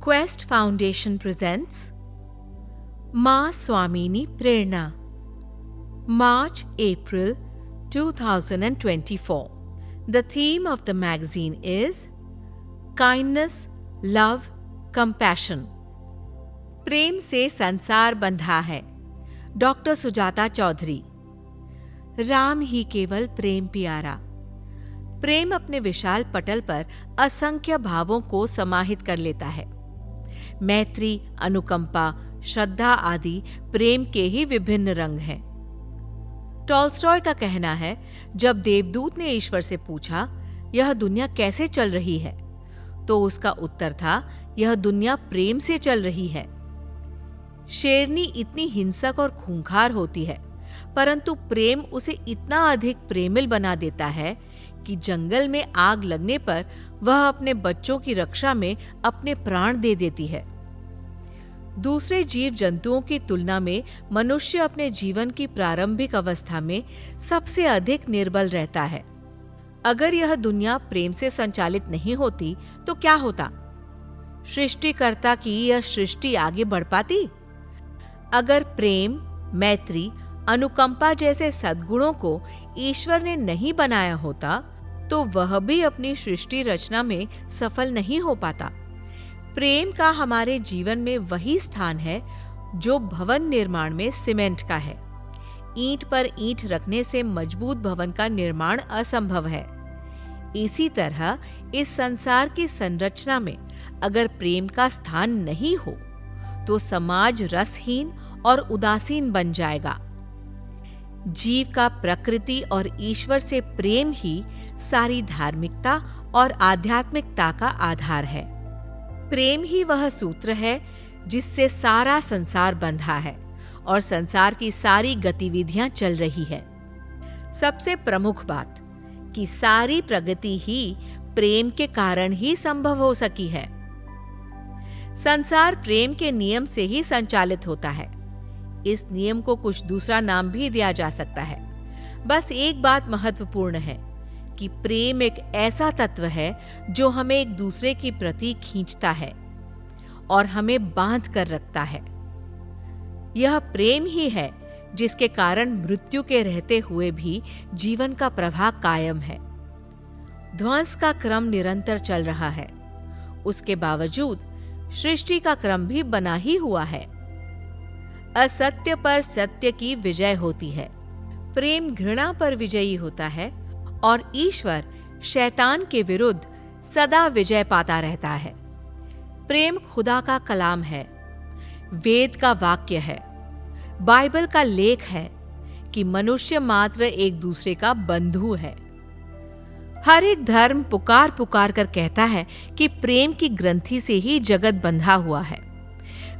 Quest Foundation presents Ma Swamini Prerna, March-April 2024. The theme of the magazine is Kindness, Love, Compassion. प्रेम से संसार बंधा है। Doctor Sujata Chaudhary. Ram ही केवल प्रेम प्यारा। प्रेम अपने विशाल पटल पर असंख्य भावों को समाहित कर लेता है। मैत्री, अनुकंपा, श्रद्धा आदि प्रेम के ही विभिन्न रंग हैं। टॉल्स्टॉय का कहना है, जब देवदूत ने ईश्वर से पूछा, यह दुनिया कैसे चल रही है, तो उसका उत्तर था, यह दुनिया प्रेम से चल रही है। शेरनी इतनी हिंसक और खूंखार होती है, परंतु प्रेम उसे इतना अधिक प्रेमिल बना देता है कि जंगल में आग लगने पर वह अपने बच्चों की रक्षा में अपने प्राण दे देती है। दूसरे जीव जंतुओं की तुलना में मनुष्य अपने जीवन की प्रारंभिक अवस्था में सबसे अधिक निर्बल रहता है। अगर यह दुनिया प्रेम से संचालित नहीं होती तो क्या होता? सृष्टिकर्ता की यह सृष्टि आगे बढ़ पाती? अगर प्रेम, मैत्री, अनुकंपा जैसे सद्गुणों को ईश्वर ने नहीं बनाया होता तो वह भी अपनी सृष्टि रचना में सफल नहीं हो पाता। प्रेम का हमारे जीवन में वही स्थान है जो भवन निर्माण में सीमेंट का है। ईंट पर ईंट रखने से मजबूत भवन का निर्माण असंभव है। इसी तरह इस संसार की संरचना में अगर प्रेम का स्थान नहीं हो तो समाज रसहीन और उदासीन बन जाएगा। जीव का प्रकृति और ईश्वर से प्रेम ही सारी धार्मिकता और आध्यात्मिकता का आधार है। प्रेम ही वह सूत्र है जिससे सारा संसार बंधा है और संसार की सारी गतिविधियां चल रही है। सबसे प्रमुख बात कि सारी प्रगति ही प्रेम के कारण ही संभव हो सकी है। संसार प्रेम के नियम से ही संचालित होता है। इस नियम को कुछ दूसरा नाम भी दिया जा सकता है। बस एक बात महत्वपूर्ण है कि प्रेम एक ऐसा तत्व है जो हमें एक दूसरे की प्रति खींचता है और हमें बांध कर रखता है। यह प्रेम ही है जिसके कारण मृत्यु के रहते हुए भी जीवन का प्रवाह कायम है। ध्वंस का क्रम निरंतर चल रहा है, उसके बावजूद सृष्टि का क्रम भी बना ही हुआ है। असत्य पर सत्य की विजय होती है। प्रेम घृणा पर विजयी होता है और ईश्वर शैतान के विरुद्ध सदा विजय पाता रहता है। प्रेम खुदा का कलाम है, वेद का वाक्य है, बाइबल का लेख है कि मनुष्य मात्र एक दूसरे का बंधु है। हर एक धर्म पुकार पुकार कर कहता है कि प्रेम की ग्रंथि से ही जगत बंधा हुआ है।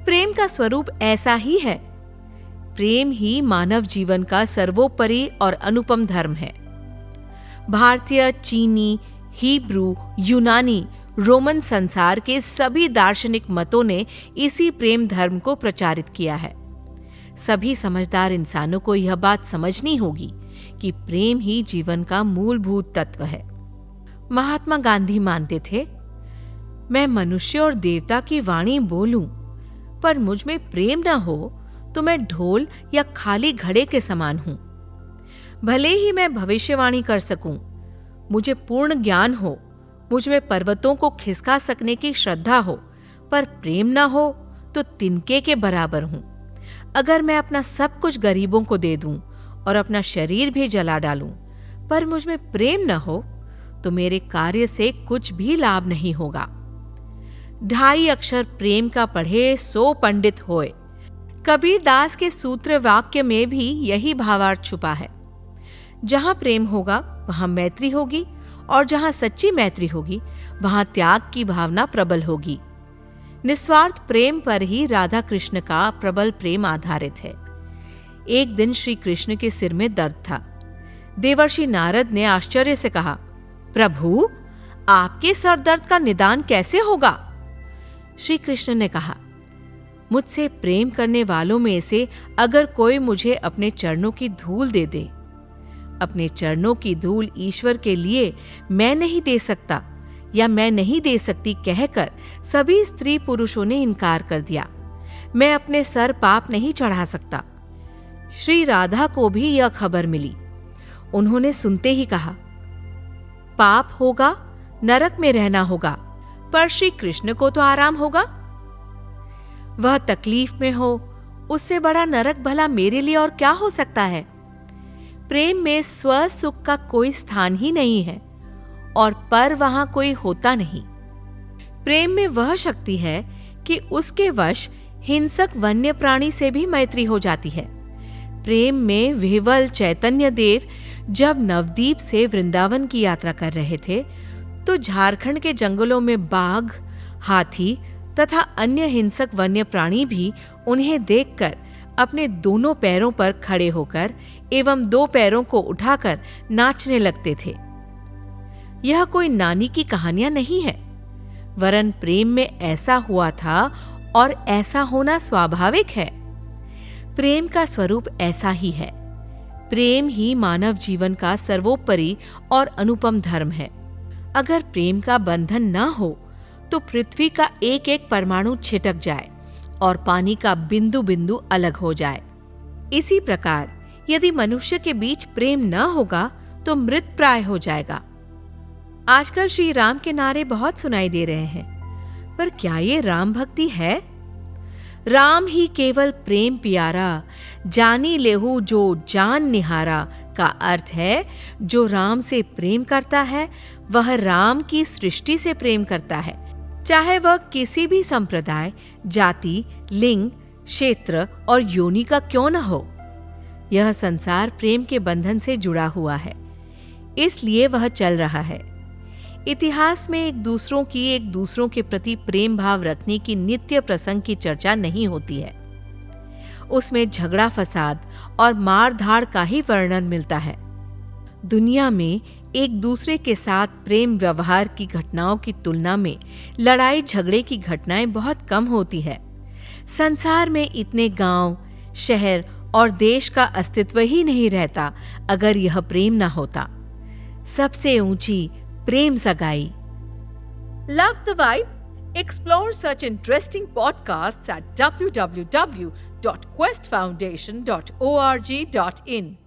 प्रेम का स्वरूप ऐसा ही है। प्रेम ही मानव जीवन का सर्वोपरि और अनुपम धर्म है। भारतीय, चीनी, हिब्रू, यूनानी, रोमन संसार के सभी दार्शनिक मतों ने इसी प्रेम धर्म को प्रचारित किया है। सभी समझदार इंसानों को यह बात समझनी होगी कि प्रेम ही जीवन का मूलभूत तत्व है। महात्मा गांधी मानते थे, मैं मनुष्य और देवता की वाणी बोलूं, पर मुझ में प्रेम न हो तो मैं ढोल या खाली घड़े के समान हूं। भले ही मैं भविष्यवाणी कर सकूं, मुझे पूर्ण ज्ञान हो, मुझ में पर्वतों को खिसका सकने की श्रद्धा हो, पर प्रेम न हो तो तिनके के बराबर हूं। अगर मैं अपना सब कुछ गरीबों को दे दूं और अपना शरीर भी जला डालूं, पर मुझ में प्रेम न हो तो मेरे कार्य से कुछ भी लाभ नहीं होगा। 2.5 अक्षर प्रेम का पढ़े सो पंडित होए। कबीर दास के सूत्र वाक्य में भी यही भावार्थ छुपा है। जहां प्रेम होगा वहां मैत्री होगी और जहां सच्ची मैत्री होगी वहां त्याग की भावना प्रबल होगी। निस्वार्थ प्रेम पर ही राधा कृष्ण का प्रबल प्रेम आधारित है। एक दिन श्री कृष्ण के सिर में दर्द था। देवर्षि नारद ने आश्चर्य से कहा, प्रभु, आपके सर दर्द का निदान कैसे होगा? श्री कृष्ण ने कहा, मुझसे प्रेम करने वालों में से अगर कोई मुझे अपने चरणों की धूल दे दे। अपने चरणों की धूल ईश्वर के लिए मैं नहीं दे सकता, या मैं नहीं दे सकती कहकर सभी स्त्री पुरुषों ने इनकार कर दिया। मैं अपने सर पाप नहीं चढ़ा सकता। श्री राधा को भी यह खबर मिली। उन्होंने सुनते ही कहा, पाप होगा, नरक में रहना होगा, पर श्री कृष्ण को तो आराम होगा। वह तकलीफ में हो, उससे बड़ा नरक भला मेरे लिए और क्या हो सकता है। प्रेम में स्व सुख का कोई स्थान ही नहीं है और पर वहां कोई होता नहीं। प्रेम में वह शक्ति है कि उसके वश हिंसक वन्य प्राणी से भी मैत्री हो जाती है। प्रेम में विह्वल चैतन्य देव जब नवदीप से वृंदावन की यात्रा कर रहे थे तो झारखंड के जंगलों में बाघ, हाथी तथा अन्य हिंसक वन्य प्राणी भी उन्हें देखकर अपने दोनों पैरों पर खड़े होकर एवं दो पैरों को उठाकर नाचने लगते थे। यह कोई नानी की कहानियां नहीं है, वरन प्रेम में ऐसा हुआ था और ऐसा होना स्वाभाविक है। प्रेम का स्वरूप ऐसा ही है। प्रेम ही मानव जीवन का सर्वोपरि और अनुपम धर्म है। अगर प्रेम का बंधन न हो तो पृथ्वी का एक एक परमाणु छिटक जाए और पानी का बिंदु बिंदु अलग हो जाए। इसी प्रकार यदि मनुष्य के बीच प्रेम न होगा तो मृत प्राय हो जाएगा। आजकल श्री राम के नारे बहुत सुनाई दे रहे हैं, पर क्या ये राम भक्ति है? राम ही केवल प्रेम प्यारा, जानी लेहू जो जान निहारा का अर्थ है जो राम से प्रेम करता है वह राम की सृष्टि से प्रेम करता है, चाहे वह किसी भी संप्रदाय, जाति, लिंग, क्षेत्र और योनि का क्यों न हो। यह संसार प्रेम के बंधन से जुड़ा हुआ है, इसलिए वह चल रहा है। इतिहास में एक दूसरों के प्रति प्रेम भाव रखने की नित्य प्रसंग की चर्चा नहीं होती है। उसमें झगड़ा फसाद और मार धाड़ का ही वर्णन मिलता है। दुनिया में एक दूसरे के साथ प्रेम व्यवहार की घटनाओं की तुलना में लड़ाई झगड़े की घटनाएं बहुत कम होती है। संसार में इतने गांव, शहर और देश का अस्तित्व ही नहीं रहता अगर यह प्रेम न होता। सबसे ऊंची प्रेम सगाई। Love the vibe? Explore such interesting podcasts at www.questfoundation.org.in